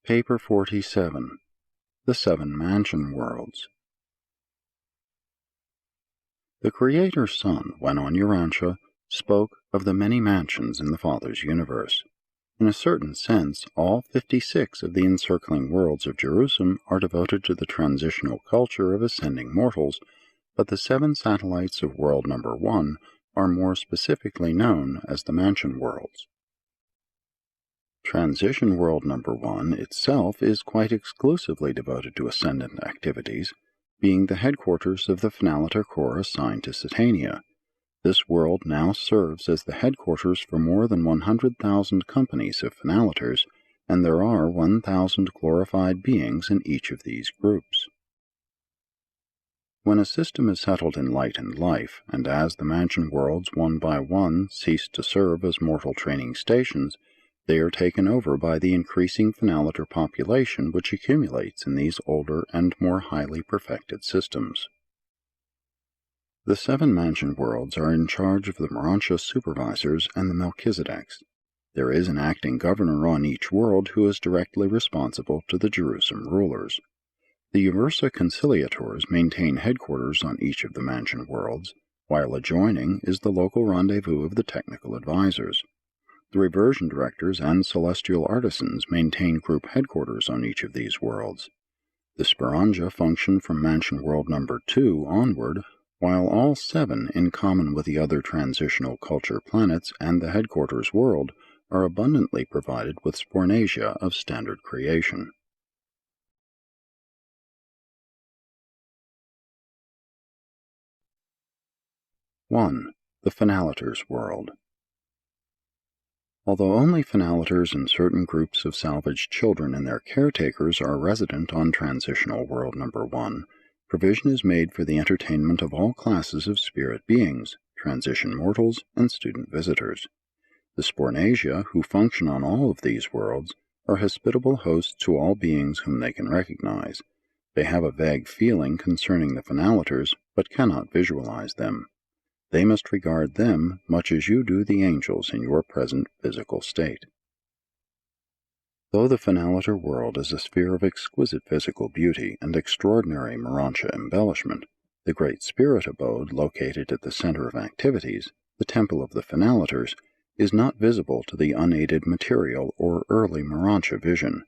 Paper 47. The Seven Mansion Worlds. The Creator's Son, when on Urantia, spoke of the many mansions in the Father's universe. In a certain sense, all 56 of the encircling worlds of Jerusalem are devoted to the transitional culture of ascending mortals, but the 7 satellites of world number 1 are more specifically known as the Mansion Worlds. Transition World number 1 itself is quite exclusively devoted to ascendant activities, being the headquarters of the Finaliter Corps assigned to Satania. This world now serves as the headquarters for more than 100,000 companies of Finaliters, and there are 1,000 glorified beings in each of these groups. When a system is settled in light and life, and as the mansion worlds one by one cease to serve as mortal training stations, they are taken over by the increasing Finaliter population which accumulates in these older and more highly perfected systems. The 7 mansion worlds are in charge of the Morontia supervisors and the Melchizedeks. There is an acting governor on each world who is directly responsible to the Jerusalem rulers. The Uversa conciliators maintain headquarters on each of the mansion worlds, while adjoining is the local rendezvous of the technical advisors. The reversion directors and celestial artisans maintain group headquarters on each of these worlds. The Sperangia function from mansion world number 2 onward, while all 7, in common with the other transitional culture planets and the headquarters world, are abundantly provided with Spornasia of standard creation. (1) The Finaliters World. Although only Finaliters and certain groups of salvaged children and their caretakers are resident on Transitional World number 1, provision is made for the entertainment of all classes of spirit beings, transition mortals, and student visitors. The Spornasia, who function on all of these worlds, are hospitable hosts to all beings whom they can recognize. They have a vague feeling concerning the Finaliters, but cannot visualize them. They must regard them much as you do the angels in your present physical state. Though the Finaliter world is a sphere of exquisite physical beauty and extraordinary Morontia embellishment, the Great Spirit abode located at the center of activities, the Temple of the Finaliters, is not visible to the unaided material or early Morontia vision,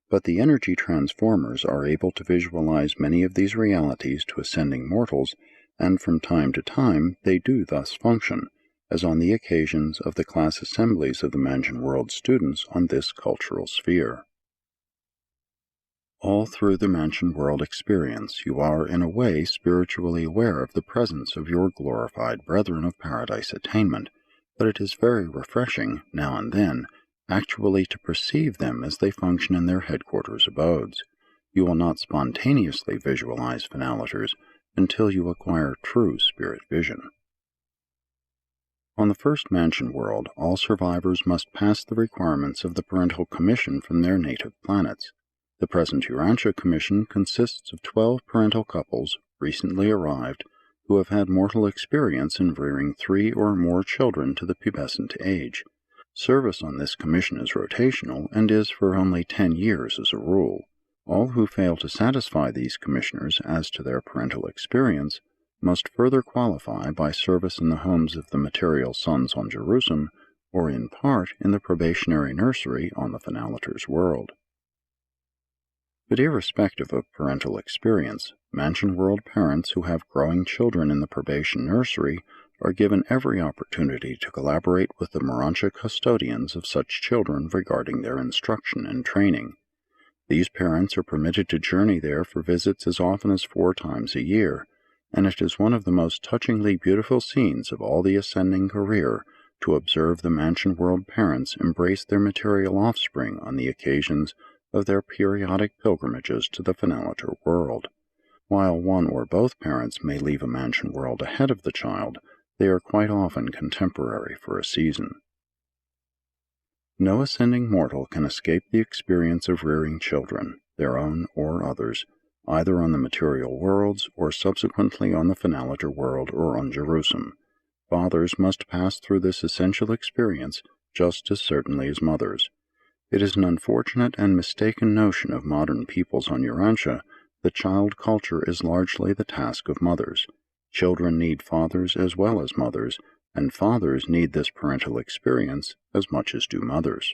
but the energy transformers are able to visualize many of these realities to ascending mortals, and from time to time they do thus function, as on the occasions of the class assemblies of the Mansion World students on this cultural sphere. All through the Mansion World experience you are in a way spiritually aware of the presence of your glorified brethren of paradise attainment, but it is very refreshing, now and then, actually to perceive them as they function in their headquarters abodes. You will not spontaneously visualize Finaliters until you acquire true spirit vision. On the first mansion world, all survivors must pass the requirements of the parental commission from their native planets. The present Urantia commission consists of 12 parental couples, recently arrived, who have had mortal experience in rearing 3 or more children to the pubescent age. Service on this commission is rotational and is for only 10 years as a rule. All who fail to satisfy these commissioners as to their parental experience must further qualify by service in the homes of the material sons on Jerusalem, or in part in the probationary nursery on the Finaliters world. But irrespective of parental experience, Mansion World parents who have growing children in the probation nursery are given every opportunity to collaborate with the Morontia custodians of such children regarding their instruction and training. These parents are permitted to journey there for visits as often as 4 times a year, and it is one of the most touchingly beautiful scenes of all the ascending career to observe the Mansion World parents embrace their material offspring on the occasions of their periodic pilgrimages to the Finaliter world. While one or both parents may leave a Mansion World ahead of the child, they are quite often contemporary for a season. No ascending mortal can escape the experience of rearing children, their own or others, either on the material worlds or subsequently on the Finaliter world or on Jerusalem. Fathers must pass through this essential experience just as certainly as mothers. It is an unfortunate and mistaken notion of modern peoples on Urantia that child culture is largely the task of mothers. Children need fathers as well as mothers, and fathers need this parental experience as much as do mothers.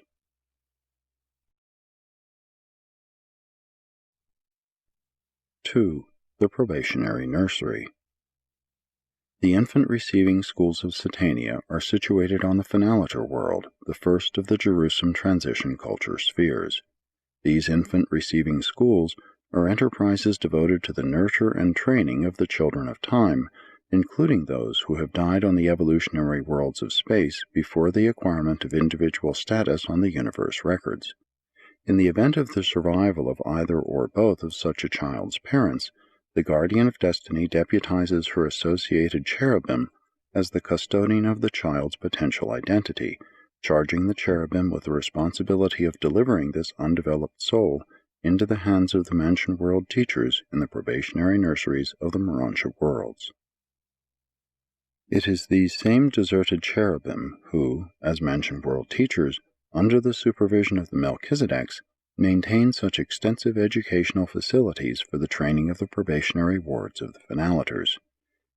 2. The probationary nursery. The infant receiving schools of Satania are situated on the Finaliter world, the first of the Jerusalem transition culture spheres. These infant receiving schools are enterprises devoted to the nurture and training of the children of time, including those who have died on the evolutionary worlds of space before the acquirement of individual status on the universe records. In the event of the survival of either or both of such a child's parents, the guardian of destiny deputizes her associated cherubim as the custodian of the child's potential identity, charging the cherubim with the responsibility of delivering this undeveloped soul into the hands of the Mansion World teachers in the probationary nurseries of the Morontia worlds. It is these same deserted cherubim who, as Mansion World teachers, under the supervision of the Melchizedeks, maintain such extensive educational facilities for the training of the probationary wards of the Finaliters.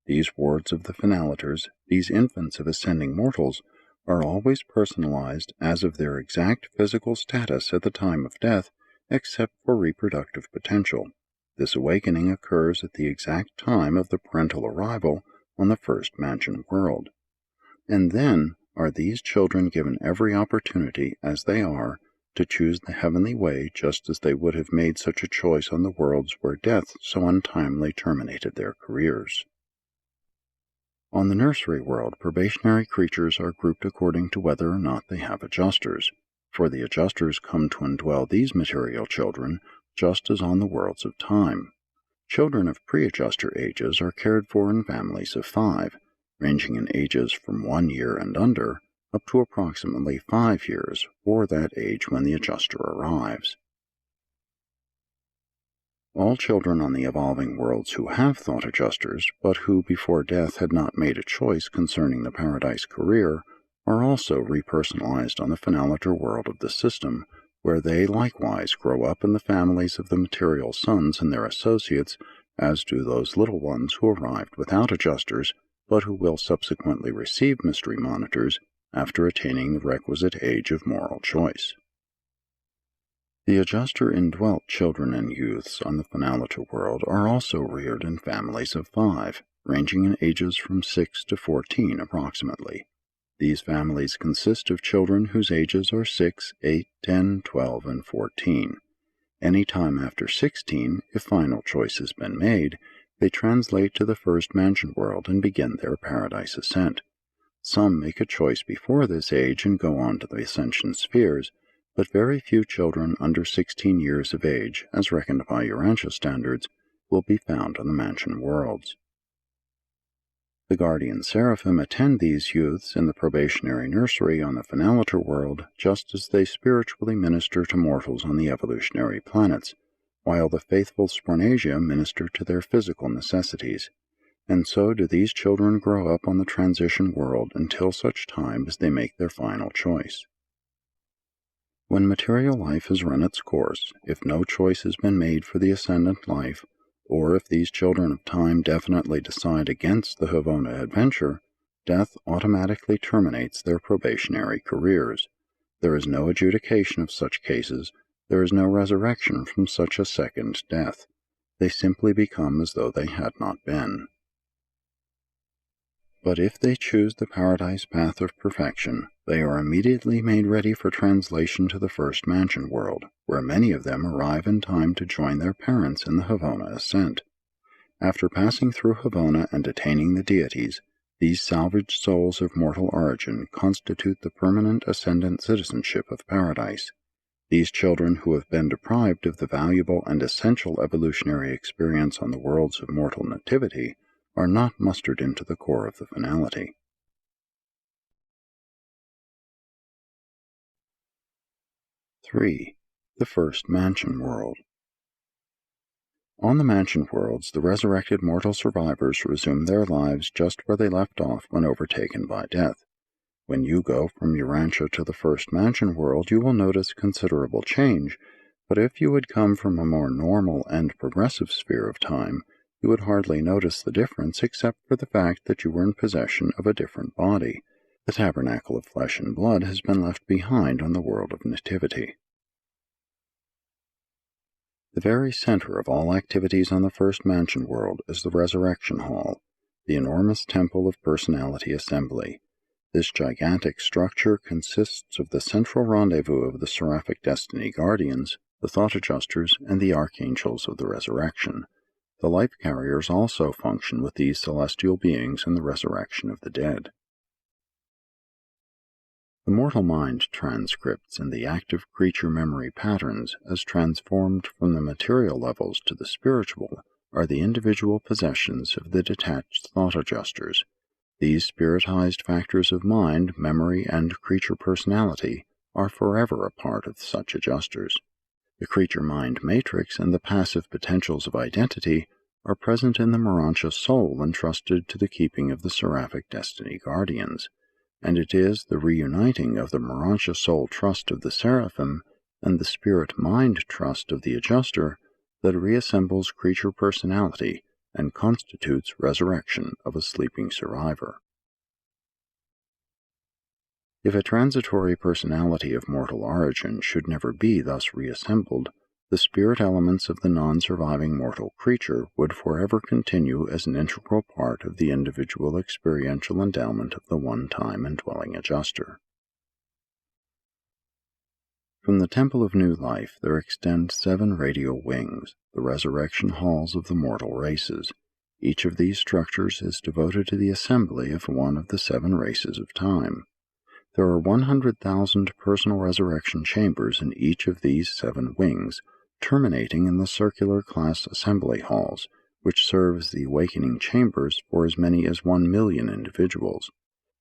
These wards of the Finaliters, these infants of ascending mortals, are always personalized as of their exact physical status at the time of death, except for reproductive potential. This awakening occurs at the exact time of the parental arrival on the first Mansion World. And then are these children given every opportunity, as they are, to choose the heavenly way just as they would have made such a choice on the worlds where death so untimely terminated their careers. On the nursery world, probationary creatures are grouped according to whether or not they have adjusters, for the adjusters come to indwell these material children just as on the worlds of time. Children of pre-adjuster ages are cared for in families of 5, ranging in ages from 1 year and under, up to approximately 5 years, or that age when the adjuster arrives. All children on the evolving worlds who have thought adjusters, but who before death had not made a choice concerning the paradise career, are also repersonalized on the Finaliter world of the system, where they likewise grow up in the families of the material sons and their associates, as do those little ones who arrived without adjusters, but who will subsequently receive mystery monitors after attaining the requisite age of moral choice. The adjuster-indwelt children and youths on the Finaliter world are also reared in families of 5, ranging in ages from 6 to 14 approximately. These families consist of children whose ages are 6, 8, 10, 12, and 14. Any time after 16, if final choice has been made, they translate to the first Mansion World and begin their paradise ascent. Some make a choice before this age and go on to the Ascension spheres, but very few children under 16 years of age, as reckoned by Urantia standards, will be found on the Mansion Worlds. The guardian seraphim attend these youths in the probationary nursery on the Finaliter world just as they spiritually minister to mortals on the evolutionary planets, while the faithful Spornasia minister to their physical necessities. And so do these children grow up on the transition world until such time as they make their final choice. When material life has run its course, if no choice has been made for the ascendant life, or if these children of time definitely decide against the Havona adventure, death automatically terminates their probationary careers. There is no adjudication of such cases, there is no resurrection from such a second death. They simply become as though they had not been. But if they choose the paradise path of perfection, they are immediately made ready for translation to the first Mansion World, where many of them arrive in time to join their parents in the Havona ascent. After passing through Havona and attaining the deities, these salvaged souls of mortal origin constitute the permanent ascendant citizenship of paradise. These children who have been deprived of the valuable and essential evolutionary experience on the worlds of mortal nativity are not mustered into the core of the finality. (3) The First Mansion World. On the Mansion Worlds, the resurrected mortal survivors resume their lives just where they left off when overtaken by death. When you go from Urantia to the first mansion world, you will notice considerable change, but if you had come from a more normal and progressive sphere of time, you would hardly notice the difference except for the fact that you were in possession of a different body. The tabernacle of flesh and blood has been left behind on the world of nativity. The very center of all activities on the first mansion world is the Resurrection Hall, the enormous temple of personality assembly. This gigantic structure consists of the central rendezvous of the seraphic destiny guardians, the thought adjusters, and the archangels of the resurrection. The life carriers also function with these celestial beings in the resurrection of the dead. The mortal mind transcripts in the active creature memory patterns as transformed from the material levels to the spiritual are the individual possessions of the detached thought adjusters. These spiritized factors of mind, memory, and creature personality are forever a part of such adjusters. The creature mind matrix and the passive potentials of identity are present in the Morontia soul entrusted to the keeping of the seraphic destiny guardians, and it is the reuniting of the Morontia soul trust of the seraphim and the spirit mind trust of the adjuster that reassembles creature personality and constitutes resurrection of a sleeping survivor. If a transitory personality of mortal origin should never be thus reassembled, the spirit elements of the non-surviving mortal creature would forever continue as an integral part of the individual experiential endowment of the one-time indwelling adjuster. From the Temple of New Life there extend 7 radial wings, the resurrection halls of the mortal races. Each of these structures is devoted to the assembly of one of the 7 races of time. There are 100,000 personal resurrection chambers in each of these 7 wings, terminating in the circular class assembly halls, which serve as the awakening chambers for as many as 1 million individuals.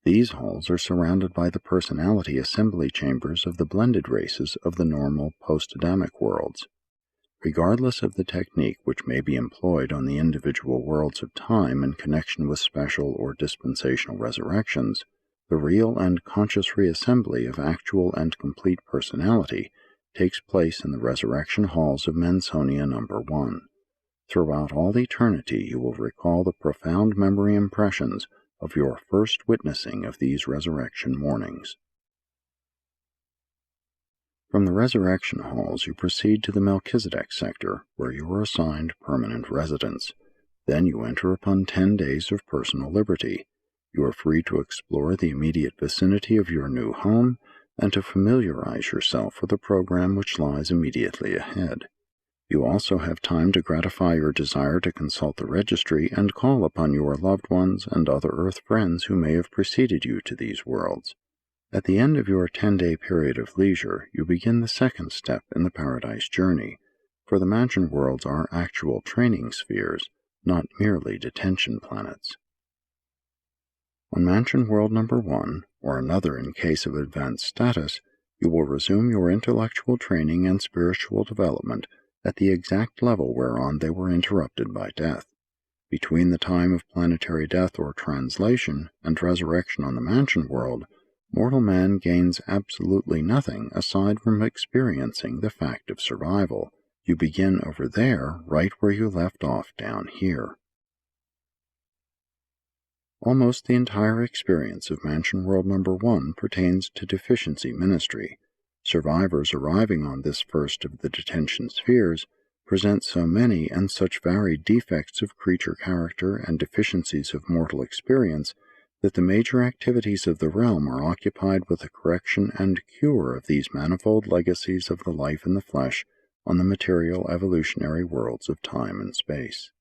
These halls are surrounded by the personality assembly chambers of the blended races of the normal post-Adamic worlds. Regardless of the technique which may be employed on the individual worlds of time in connection with special or dispensational resurrections, the real and conscious reassembly of actual and complete personality takes place in the resurrection halls of Mansonia No. 1. Throughout all eternity you will recall the profound memory impressions of your first witnessing of these resurrection mornings. From the resurrection halls you proceed to the Melchizedek sector, where you are assigned permanent residence. Then you enter upon 10 days of personal liberty. You are free to explore the immediate vicinity of your new home and to familiarize yourself with the program which lies immediately ahead. You also have time to gratify your desire to consult the registry and call upon your loved ones and other Earth friends who may have preceded you to these worlds. At the end of your 10-day period of leisure, you begin the second step in the Paradise journey, for the mansion worlds are actual training spheres, not merely detention planets. On Mansion World No. 1, or another in case of advanced status, you will resume your intellectual training and spiritual development at the exact level whereon they were interrupted by death. Between the time of planetary death or translation and resurrection on the Mansion World, mortal man gains absolutely nothing aside from experiencing the fact of survival. You begin over there right where you left off down here. Almost the entire experience of Mansion World No. 1 pertains to deficiency ministry. Survivors arriving on this first of the detention spheres present so many and such varied defects of creature character and deficiencies of mortal experience that the major activities of the realm are occupied with the correction and cure of these manifold legacies of the life in the flesh on the material evolutionary worlds of time and space.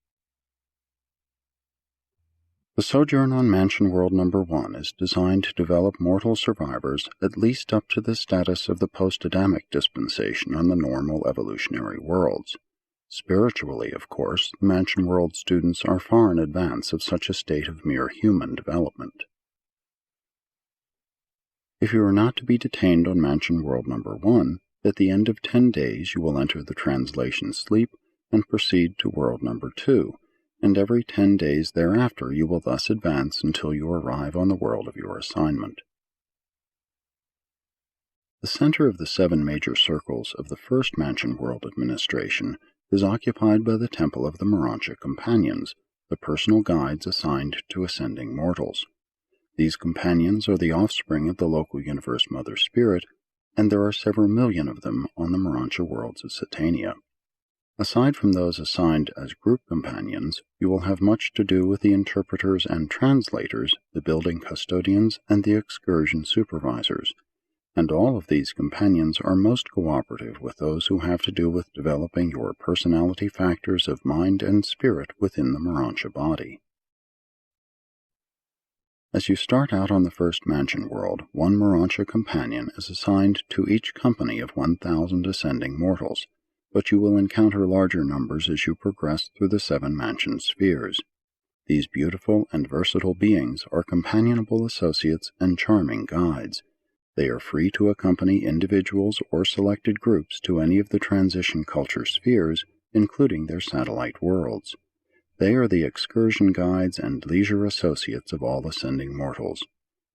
The sojourn on Mansion World No. 1 is designed to develop mortal survivors at least up to the status of the post-Adamic dispensation on the normal evolutionary worlds. Spiritually, of course, the Mansion World students are far in advance of such a state of mere human development. If you are not to be detained on Mansion World No. 1, at the end of 10 days you will enter the translation sleep and proceed to World No. 2, and every 10 days thereafter you will thus advance until you arrive on the world of your assignment. The center of the 7 major circles of the first Mansion World administration is occupied by the Temple of the Morontia Companions, the personal guides assigned to ascending mortals. These companions are the offspring of the local universe Mother Spirit, and there are several million of them on the Morontia worlds of Satania. Aside from those assigned as group companions, you will have much to do with the interpreters and translators, the building custodians, and the excursion supervisors, and all of these companions are most cooperative with those who have to do with developing your personality factors of mind and spirit within the Morontia body. As you start out on the first Mansion World, 1 Morontia companion is assigned to each company of 1,000 ascending mortals, but you will encounter larger numbers as you progress through the 7 Mansion spheres. These beautiful and versatile beings are companionable associates and charming guides. They are free to accompany individuals or selected groups to any of the transition culture spheres, including their satellite worlds. They are the excursion guides and leisure associates of all ascending mortals.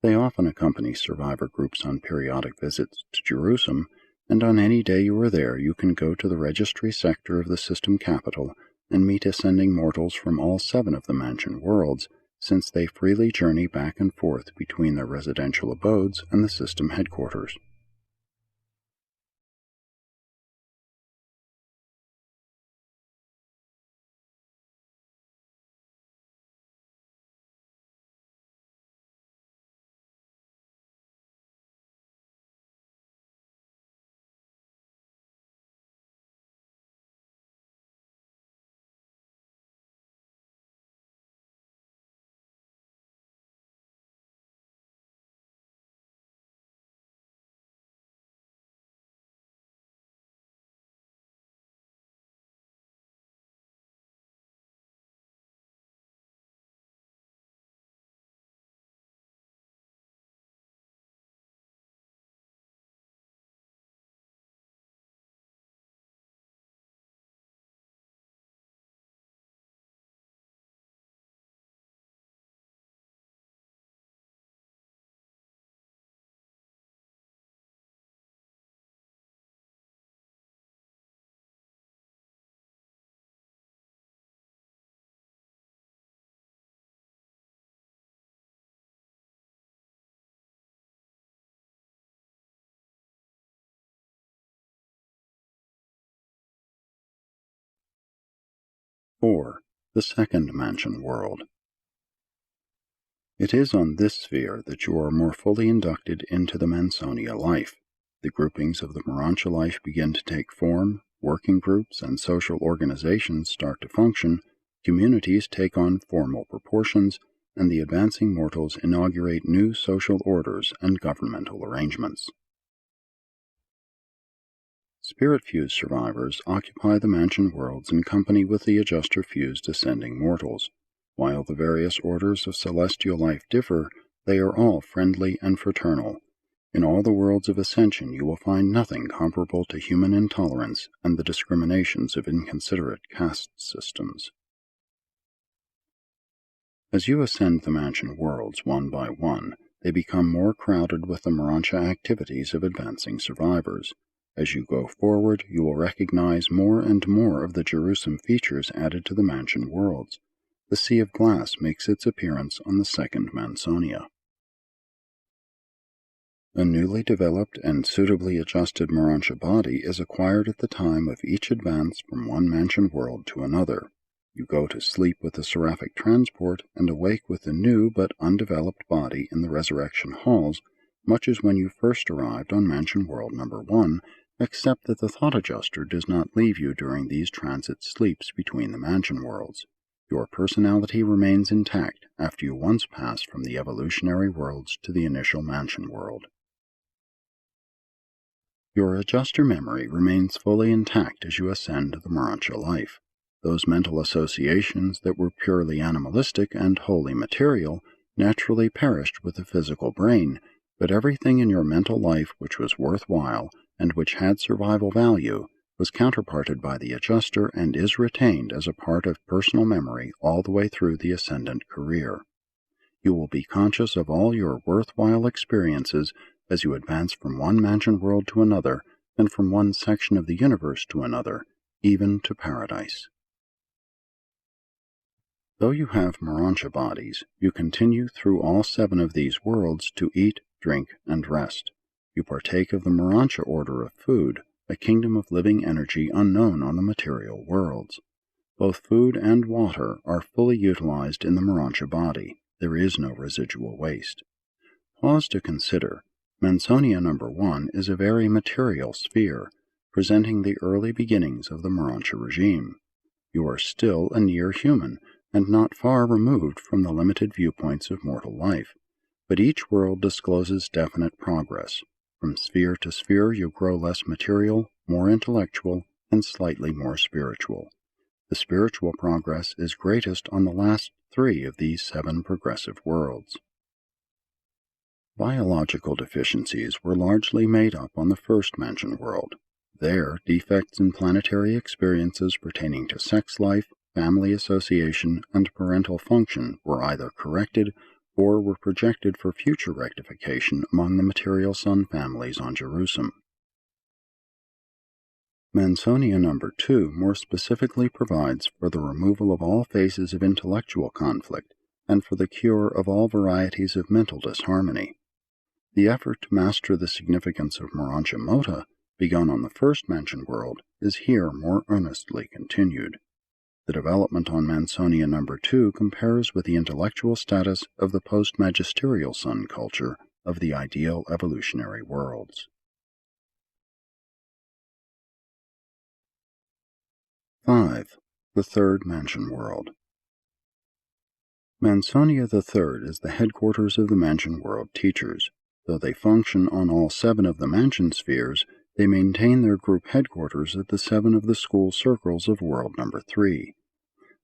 They often accompany survivor groups on periodic visits to Jerusalem, and on any day you are there you can go to the registry sector of the system capital and meet ascending mortals from all 7 of the Mansion worlds, since they freely journey back and forth between their residential abodes and the system headquarters. (4) The second Mansion World. It is on this sphere that you are more fully inducted into the Mansonia life. The groupings of the Morontia life begin to take form, working groups and social organizations start to function, communities take on formal proportions, and the advancing mortals inaugurate new social orders and governmental arrangements. Spirit-fused survivors occupy the Mansion worlds in company with the adjuster-fused ascending mortals. While the various orders of celestial life differ, they are all friendly and fraternal. In all the worlds of ascension you will find nothing comparable to human intolerance and the discriminations of inconsiderate caste systems. As you ascend the Mansion worlds one by one, they become more crowded with the Morontia activities of advancing survivors. As you go forward, you will recognize more and more of the Jerusalem features added to the Mansion worlds. The Sea of Glass makes its appearance on the second Mansonia. A newly developed and suitably adjusted Morontia body is acquired at the time of each advance from one Mansion world to another. You go to sleep with the seraphic transport and awake with the new but undeveloped body in the resurrection halls, much as when you first arrived on Mansion World number 1, except that the thought adjuster does not leave you during these transit sleeps between the Mansion worlds. Your personality remains intact after you once pass from the evolutionary worlds to the initial Mansion world. Your adjuster memory remains fully intact as you ascend the Morontia life. Those mental associations that were purely animalistic and wholly material naturally perished with the physical brain, but everything in your mental life which was worthwhile and which had survival value was counterparted by the adjuster and is retained as a part of personal memory all the way through the ascendant career. You will be conscious of all your worthwhile experiences as you advance from one mansion world to another, and from one section of the universe to another, even to paradise. Though you have Morontia bodies, you continue through all 7 of these worlds to eat, drink, and rest. You partake of the Morontia order of food, a kingdom of living energy unknown on the material worlds. Both food and water are fully utilized in the Morontia body. There is no residual waste. Pause to consider. Mansonia number 1 is a very material sphere, presenting the early beginnings of the Morontia regime. You are still a near human, and not far removed from the limited viewpoints of mortal life, but each world discloses definite progress. From sphere to sphere you grow less material, more intellectual, and slightly more spiritual. The spiritual progress is greatest on the last 3 of these 7 progressive worlds. Biological deficiencies were largely made up on the first mansion world. There, defects in planetary experiences pertaining to sex life, family association, and parental function were either corrected or were projected for future rectification among the material sun families on Jerusalem. Mansonia number 2 more specifically provides for the removal of all phases of intellectual conflict and for the cure of all varieties of mental disharmony. The effort to master the significance of Morontia Mota, begun on the first mansion world, is here more earnestly continued. The development on Mansonia number 2 compares with the intellectual status of the post-magisterial sun culture of the ideal evolutionary worlds. 5. The third mansion world. Mansonia III is the headquarters of the mansion world teachers. Though they function on all 7 of the mansion spheres, they maintain their group headquarters at the 7 of the school circles of world number 3.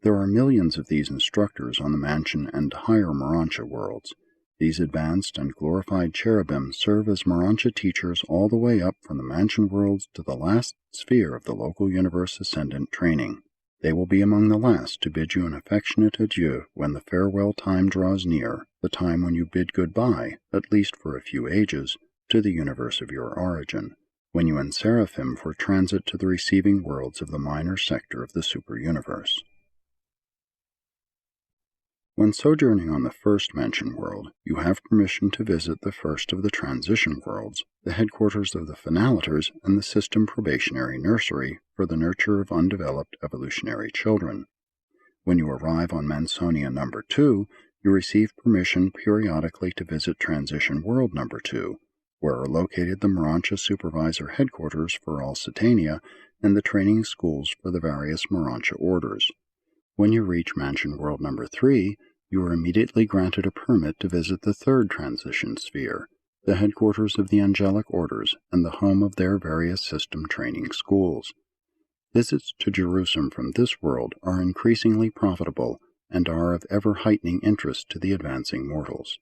There are millions of these instructors on the mansion and higher Morontia worlds. These advanced and glorified cherubim serve as Morontia teachers all the way up from the mansion worlds to the last sphere of the local universe ascendant training. They will be among the last to bid you an affectionate adieu when the farewell time draws near, the time when you bid goodbye, at least for a few ages, to the universe of your origin, when you enseraphim for transit to the receiving worlds of the minor sector of the super-universe. When sojourning on the first mansion world, you have permission to visit the first of the transition worlds, the headquarters of the Finalitors and the system probationary nursery for the nurture of undeveloped evolutionary children. When you arrive on Mansonia number 2, you receive permission periodically to visit transition world number 2, where are located the Morontia supervisor headquarters for all Satania and the training schools for the various Morontia orders. When you reach Mansion World number 3, you are immediately granted a permit to visit the third transition sphere, the headquarters of the angelic orders and the home of their various system training schools. Visits to Jerusalem from this world are increasingly profitable and are of ever-heightening interest to the advancing mortals.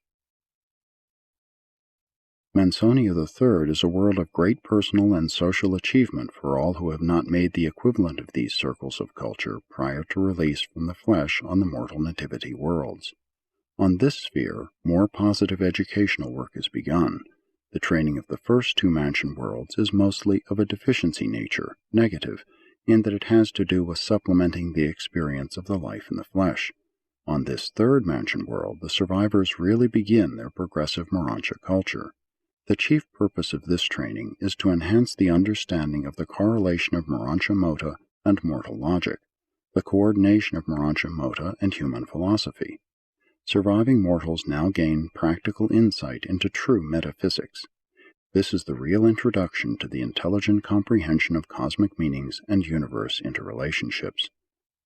Mansonia III is a world of great personal and social achievement for all who have not made the equivalent of these circles of culture prior to release from the flesh on the mortal nativity worlds. On this sphere, more positive educational work is begun. The training of the first 2 mansion worlds is mostly of a deficiency nature, negative, in that it has to do with supplementing the experience of the life in the flesh. On this third mansion world, the survivors really begin their progressive Morontia culture. The chief purpose of this training is to enhance the understanding of the correlation of Morontia Mota and mortal logic, the coordination of Morontia Mota and human philosophy. Surviving mortals now gain practical insight into true metaphysics. This is the real introduction to the intelligent comprehension of cosmic meanings and universe interrelationships.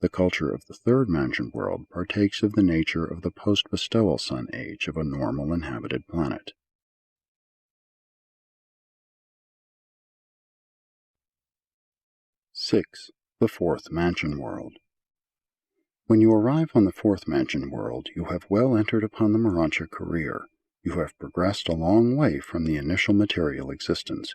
The culture of the third mansion world partakes of the nature of the post-bestowal sun age of a normal inhabited planet. 6. The fourth mansion world. When you arrive on the fourth mansion world, you have well entered upon the Morontia career. You have progressed a long way from the initial material existence.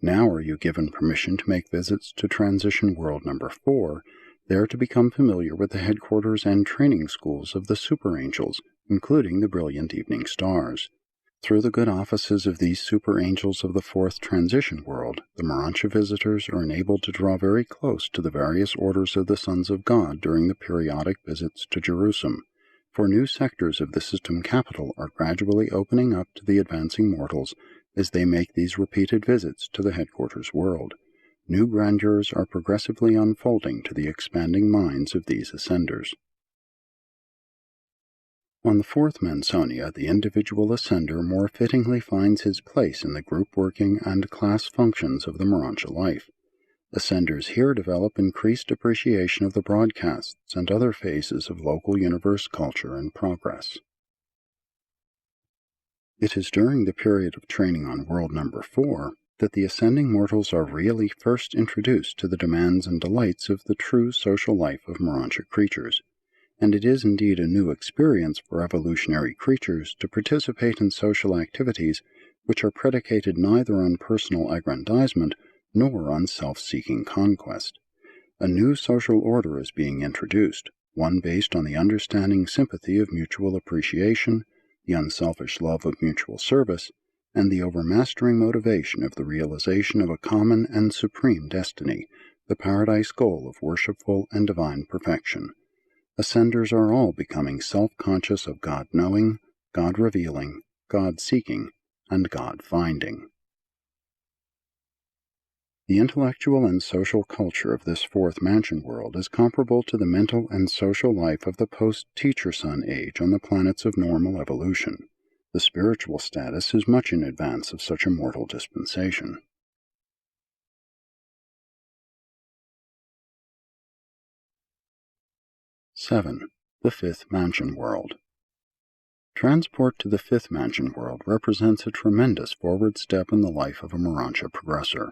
Now are you given permission to make visits to transition world number 4, there to become familiar with the headquarters and training schools of the super angels, including the brilliant evening stars. Through the good offices of these super angels of the fourth transition world, the Morontia visitors are enabled to draw very close to the various orders of the sons of God during the periodic visits to Jerusalem, for new sectors of the system capital are gradually opening up to the advancing mortals as they make these repeated visits to the headquarters world. New grandeurs are progressively unfolding to the expanding minds of these ascenders. On the fourth Mansonia, the individual ascender more fittingly finds his place in the group working and class functions of the Morontia life. Ascenders here develop increased appreciation of the broadcasts and other phases of local universe culture and progress. It is during the period of training on world number 4 that the ascending mortals are really first introduced to the demands and delights of the true social life of Morontia creatures. And it is indeed a new experience for evolutionary creatures to participate in social activities which are predicated neither on personal aggrandizement nor on self-seeking conquest. A new social order is being introduced, one based on the understanding sympathy of mutual appreciation, the unselfish love of mutual service, and the overmastering motivation of the realization of a common and supreme destiny, the paradise goal of worshipful and divine perfection. Ascenders are all becoming self-conscious of God-knowing, God-revealing, God-seeking, and God-finding. The intellectual and social culture of this fourth mansion world is comparable to the mental and social life of the post-Teacher Sun age on the planets of normal evolution. The spiritual status is much in advance of such a mortal dispensation. 7. The Fifth Mansion World. Transport to the Fifth Mansion World represents a tremendous forward step in the life of a Morontia progressor.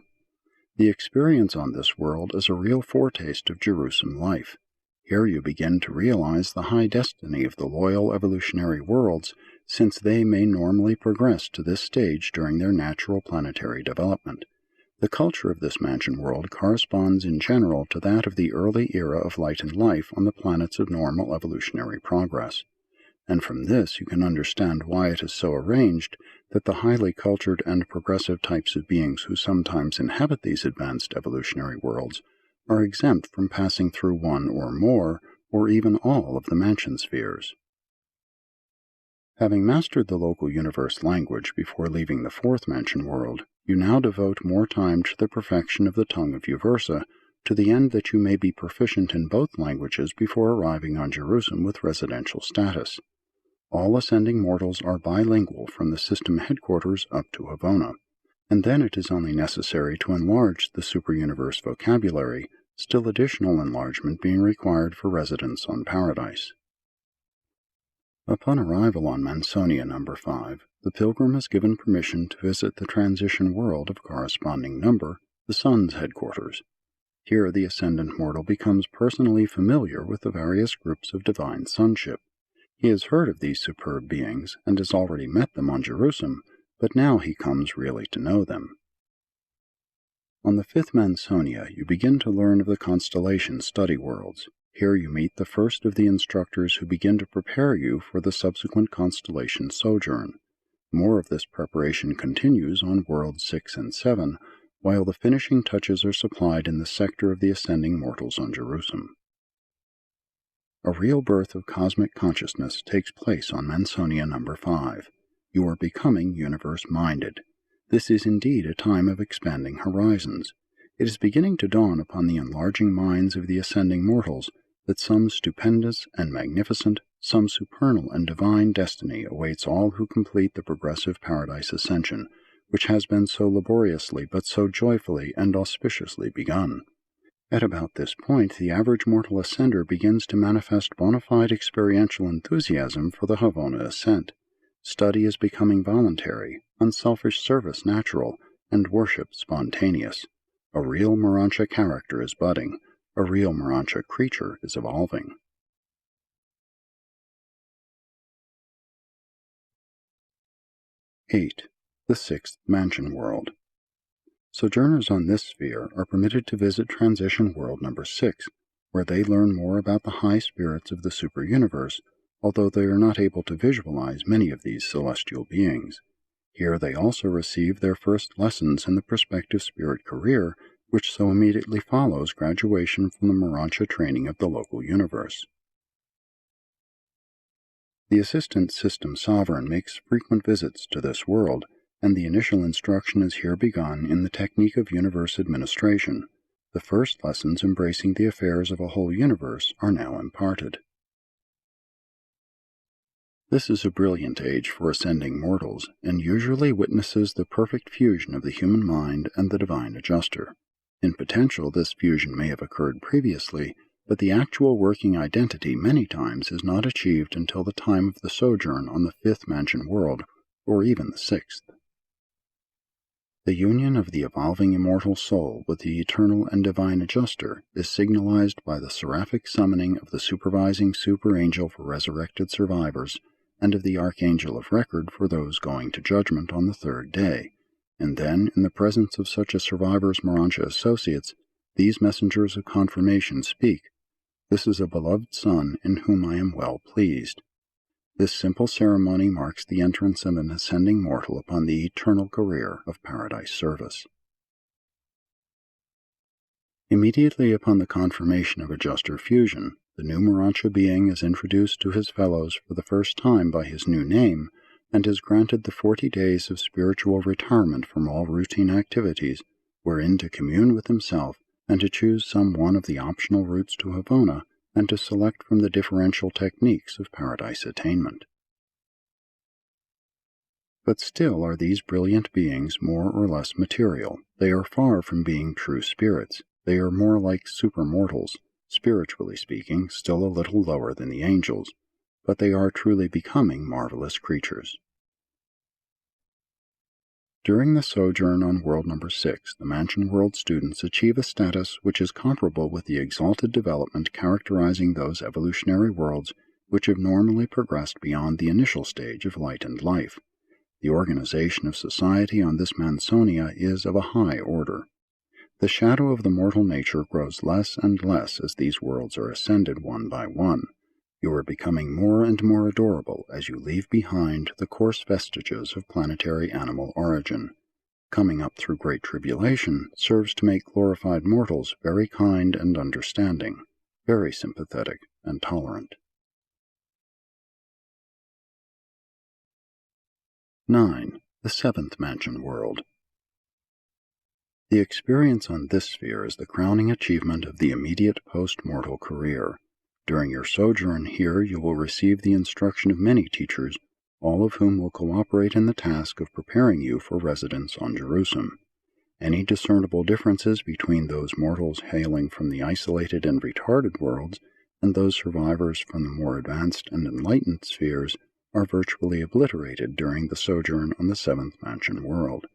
The experience on this world is a real foretaste of Jerusalem life. Here you begin to realize the high destiny of the loyal evolutionary worlds, since they may normally progress to this stage during their natural planetary development. The culture of this mansion world corresponds in general to that of the early era of light and life on the planets of normal evolutionary progress. And from this you can understand why it is so arranged that the highly cultured and progressive types of beings who sometimes inhabit these advanced evolutionary worlds are exempt from passing through one or more, or even all of the mansion spheres. Having mastered the local universe language before leaving the fourth mansion world, you now devote more time to the perfection of the tongue of Uversa, to the end that you may be proficient in both languages before arriving on Jerusalem with residential status. All ascending mortals are bilingual from the system headquarters up to Havona, and then it is only necessary to enlarge the super-universe vocabulary, still additional enlargement being required for residence on Paradise. Upon arrival on Mansonia number 5, the pilgrim is given permission to visit the transition world of corresponding number, the Sun's headquarters. Here the ascendant mortal becomes personally familiar with the various groups of divine sonship. He has heard of these superb beings and has already met them on Jerusalem, but now he comes really to know them. On the fifth Mansonia you begin to learn of the constellation study worlds. Here you meet the first of the instructors who begin to prepare you for the subsequent constellation sojourn. More of this preparation continues on worlds 6 and 7, while the finishing touches are supplied in the sector of the ascending mortals on Jerusalem. A real birth of cosmic consciousness takes place on Mansonia number 5. You are becoming universe-minded. This is indeed a time of expanding horizons. It is beginning to dawn upon the enlarging minds of the ascending mortals that some stupendous and magnificent, some supernal and divine destiny awaits all who complete the progressive paradise ascension, which has been so laboriously but so joyfully and auspiciously begun. At about this point, the average mortal ascender begins to manifest bona fide experiential enthusiasm for the Havona ascent. Study is becoming voluntary, unselfish service natural, and worship spontaneous. A real Morontia character is budding. A real Morontia creature is evolving. (8) The Sixth Mansion World. Sojourners on this sphere are permitted to visit Transition World number 6, where they learn more about the high spirits of the super-universe, although they are not able to visualize many of these celestial beings. Here they also receive their first lessons in the prospective spirit career, which so immediately follows graduation from the Morontia training of the local universe. The Assistant System Sovereign makes frequent visits to this world, and the initial instruction is here begun in the technique of universe administration. The first lessons embracing the affairs of a whole universe are now imparted. This is a brilliant age for ascending mortals, and usually witnesses the perfect fusion of the human mind and the divine adjuster. In potential, this fusion may have occurred previously, but the actual working identity many times is not achieved until the time of the sojourn on the fifth mansion world, or even the sixth. The union of the evolving immortal soul with the eternal and divine adjuster is signalized by the seraphic summoning of the supervising super angel for resurrected survivors and of the archangel of record for those going to judgment on the third day, and then, in the presence of such a survivor's Morontia associates, these messengers of confirmation speak, "This is a beloved son in whom I am well pleased." This simple ceremony marks the entrance of an ascending mortal upon the eternal career of paradise service. Immediately upon the confirmation of adjuster fusion, the new Morontia being is introduced to his fellows for the first time by his new name, and is granted the 40 days of spiritual retirement from all routine activities, wherein to commune with himself and to choose some one of the optional routes to Havona, and to select from the differential techniques of paradise attainment. But still are these brilliant beings more or less material. They are far from being true spirits. They are more like supermortals, spiritually speaking, still a little lower than the angels, but they are truly becoming marvelous creatures. During the sojourn on world number 6, the Mansion World students achieve a status which is comparable with the exalted development characterizing those evolutionary worlds which have normally progressed beyond the initial stage of light and life. The organization of society on this Mansonia is of a high order. The shadow of the mortal nature grows less and less as these worlds are ascended one by one. You are becoming more and more adorable as you leave behind the coarse vestiges of planetary animal origin. Coming up through great tribulation serves to make glorified mortals very kind and understanding, very sympathetic and tolerant. 9. The Seventh Mansion World. The experience on this sphere is the crowning achievement of the immediate post-mortal career. During your sojourn here you will receive the instruction of many teachers, all of whom will cooperate in the task of preparing you for residence on Jerusalem. Any discernible differences between those mortals hailing from the isolated and retarded worlds and those survivors from the more advanced and enlightened spheres are virtually obliterated during the sojourn on the Seventh Mansion World.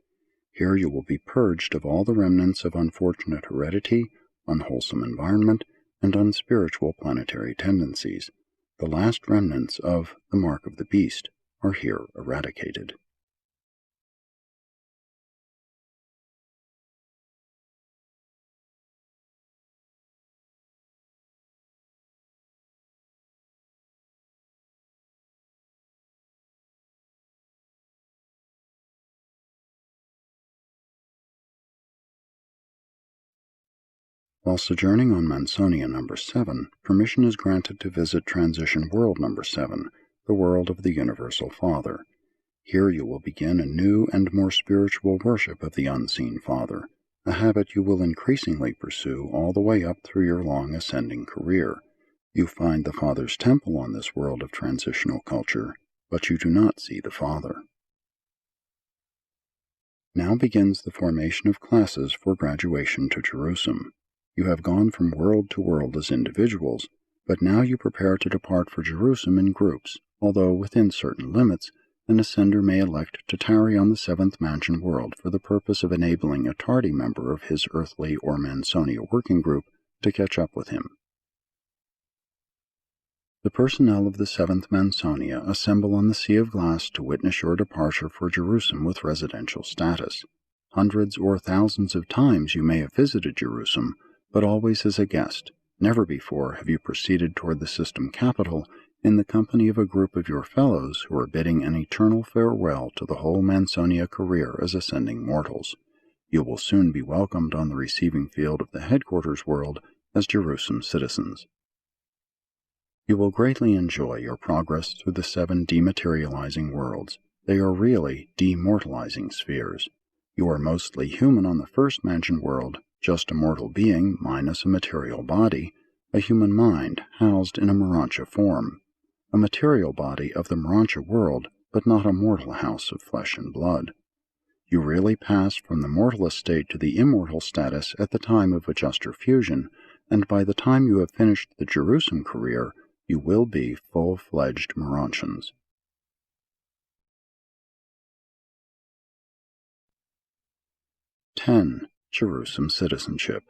Here you will be purged of all the remnants of unfortunate heredity, unwholesome environment, and unspiritual planetary tendencies. The last remnants of the Mark of the Beast are here eradicated. While sojourning on Mansonia number 7, permission is granted to visit Transition World number 7, the world of the Universal Father. Here you will begin a new and more spiritual worship of the Unseen Father, a habit you will increasingly pursue all the way up through your long ascending career. You find the Father's temple on this world of transitional culture, but you do not see the Father. Now begins the formation of classes for graduation to Jerusalem. You have gone from world to world as individuals, but now you prepare to depart for Jerusalem in groups, although within certain limits, an ascender may elect to tarry on the Seventh Mansion World for the purpose of enabling a tardy member of his earthly or Mansonia working group to catch up with him. The personnel of the Seventh Mansonia assemble on the Sea of Glass to witness your departure for Jerusalem with residential status. Hundreds or thousands of times you may have visited Jerusalem, but always as a guest. Never before have you proceeded toward the system capital in the company of a group of your fellows who are bidding an eternal farewell to the whole Mansonia career as ascending mortals. You will soon be welcomed on the receiving field of the headquarters world as Jerusalem citizens. You will greatly enjoy your progress through the 7 dematerializing worlds. They are really demortalizing spheres. You are mostly human on the first mansion world, just a mortal being minus a material body, a human mind housed in a Morontia form, a material body of the Morontia world, but not a mortal house of flesh and blood. You really pass from the mortal estate to the immortal status at the time of adjuster fusion, and by the time you have finished the Jerusalem career, you will be full-fledged Morontians. 10. Jerusalem citizenship.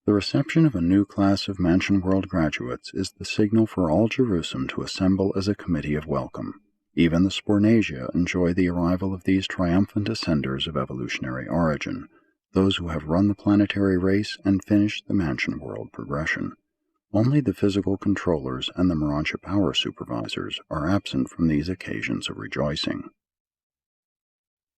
The reception of a new class of Mansion World graduates is the signal for all Jerusalem to assemble as a committee of welcome. Even the Spornasia enjoy the arrival of these triumphant ascenders of evolutionary origin, those who have run the planetary race and finished the Mansion World progression. Only the physical controllers and the Morontia power supervisors are absent from these occasions of rejoicing.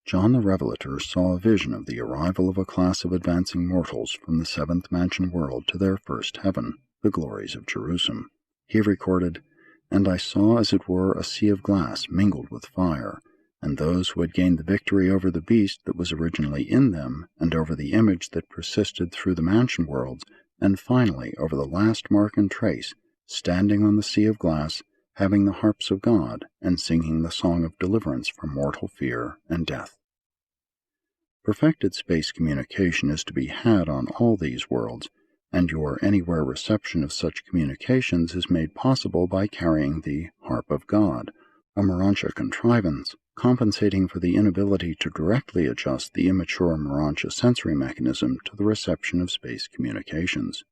John the Revelator saw a vision of the arrival of a class of advancing mortals from the 7th Mansion World to their first heaven, the glories of Jerusalem. He recorded, "And I saw as it were a sea of glass mingled with fire, and those who had gained the victory over the beast that was originally in them, and over the image that persisted through the Mansion Worlds, and finally over the last mark and trace, standing on the sea of glass, having the harps of God, and singing the song of deliverance from mortal fear and death." Perfected space communication is to be had on all these worlds, and your anywhere reception of such communications is made possible by carrying the Harp of God, a Morontia contrivance, compensating for the inability to directly adjust the immature Morontia sensory mechanism to the reception of space communications.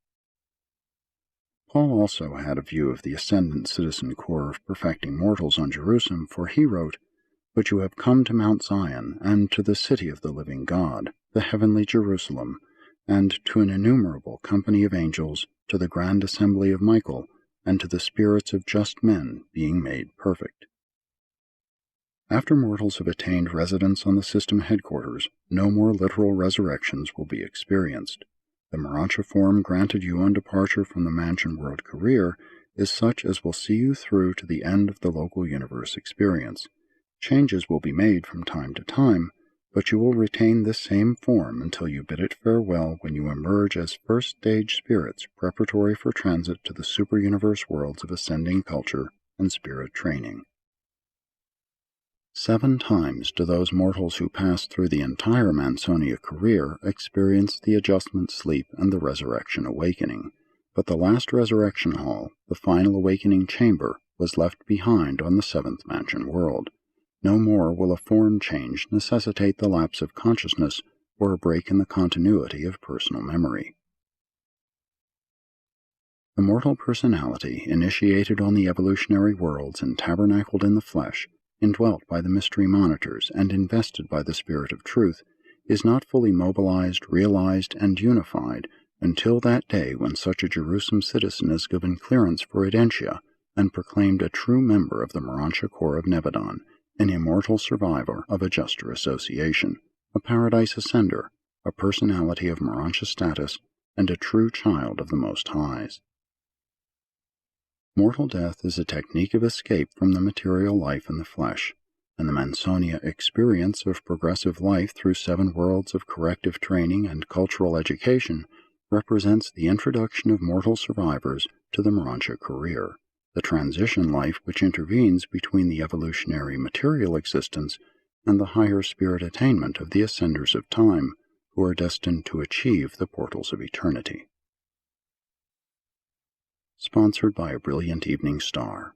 Paul also had a view of the ascendant citizen corps of perfecting mortals on Jerusalem, for he wrote, "But you have come to Mount Zion, and to the city of the living God, the heavenly Jerusalem, and to an innumerable company of angels, to the grand assembly of Michael, and to the spirits of just men being made perfect." After mortals have attained residence on the system headquarters, no more literal resurrections will be experienced. The Morontia form granted you on departure from the Mansion World career is such as will see you through to the end of the local universe experience. Changes will be made from time to time, but you will retain this same form until you bid it farewell when you emerge as first-stage spirits preparatory for transit to the super-universe worlds of ascending culture and spirit training. 7 times do those mortals who pass through the entire Mansonia career experience the adjustment sleep and the resurrection awakening, but the last resurrection hall, the final awakening chamber, was left behind on the 7th Mansion World. No more will a form change necessitate the lapse of consciousness or a break in the continuity of personal memory. The mortal personality, initiated on the evolutionary worlds and tabernacled in the flesh, indwelt by the mystery monitors and invested by the Spirit of Truth, is not fully mobilized, realized, and unified until that day when such a Jerusalem citizen is given clearance for Identia and proclaimed a true member of the Morontia Corps of Nebadon, an immortal survivor of Adjuster Association, a Paradise Ascender, a personality of Morontia status, and a true child of the Most Highs. Mortal death is a technique of escape from the material life in the flesh, and the Mansonia experience of progressive life through 7 worlds of corrective training and cultural education represents the introduction of mortal survivors to the Morontia career, the transition life which intervenes between the evolutionary material existence and the higher spirit attainment of the ascenders of time, who are destined to achieve the portals of eternity. Sponsored by A Brilliant Evening Star.